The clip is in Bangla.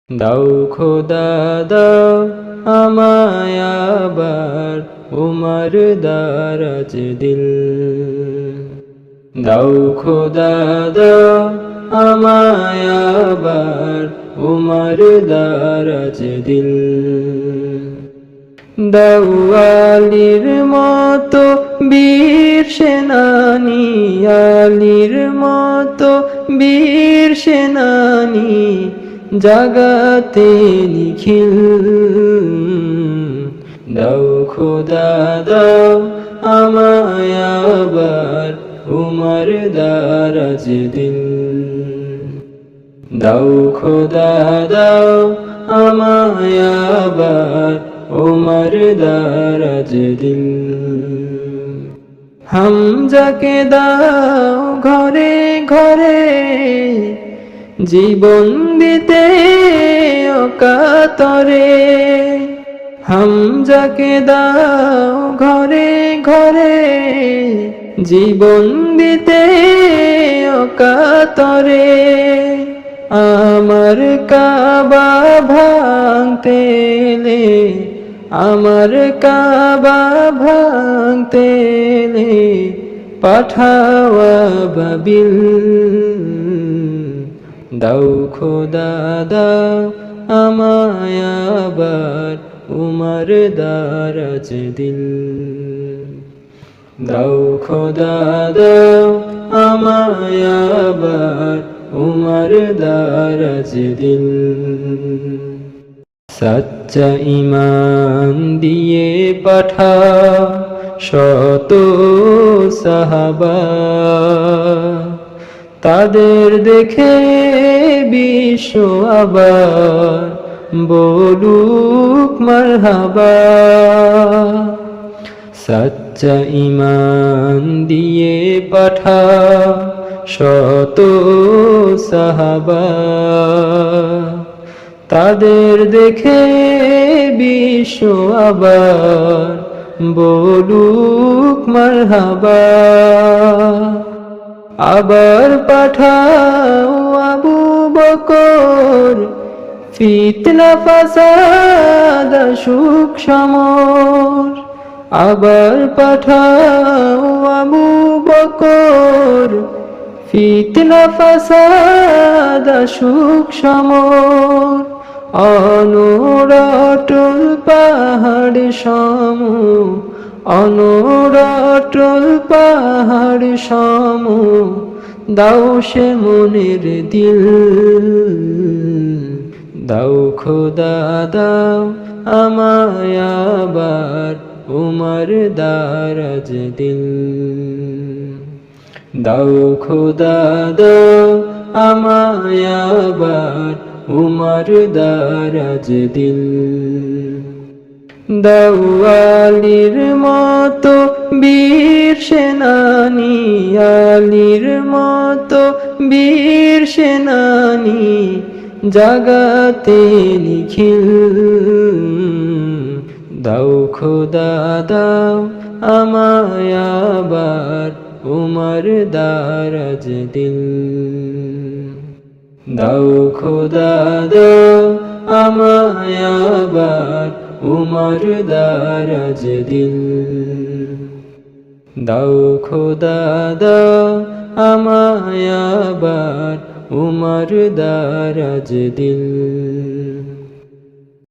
দাও খোদা দাও আমায় আবার উমর দারাজ দিল। দাও খোদা দাও আমায় আবার উমর দারাজ দিল। দাও আলীর মতো বীর সেনানী, আলীর মতো বীর সেনানী জাগাতে নিখিল। দাও খোদা দাও আমায় আবার উমর দারাজ দিল। দাও খোদা দাও আমায় আবার উমর দারাজ দিল। হামজাকে দাও ঘরে ঘরে জীবন দিতে অকাতরে। হামজাকে দাও ঘরে ঘরে জীবন দিতে অকাতরে। আমার কাবা ভাঙতে এলে, আমার কাবা ভাঙতে এলে পাঠাওয়া বাবিল। দাও খোদা দাও আমায় আবার উমর দারাজ দিল। দাও খোদা দাও আমায় আবার উমর দারাজ দিল। সচ্চা ঈমান দিয়ে পাঠাও শত সাহাবা, তাদের দেখে বিশ্ব আবার বলুক মারহাবা। সচ্চা ঈমান দিয়ে পাঠাও শত সাহাবা, তাদের দেখে বিশ্ব আবার বলুক মারহাবা। আবার পাঠাও আবু বকর, ফিতনা ফাসাদ সুখ সমর। আবার পাঠাও আবু বকর, ফিতনা ফাসাদ সুখ সমর। অনড় অটল পাহাড় সম, অনড় অটল পাহাড় সম দাও সে মনের দিল। দাও খোদা দাও আমায় আবার উমর দারাজ দিল। দাও খোদা দাও আমায় আবার উমর দারাজ দিল। দাও আলীর মতো বীর সেনানী, আলীর মতো বীর সেনানী জাগাতে নিখিল। দাও খোদা দাও আমায় আবার উমর দারাজ দিল। দাও খোদা দাও আমায় আবার উমর দারাজ দিল। দাও খোদা দাও আমায় আবার উমর দারাজ দিল।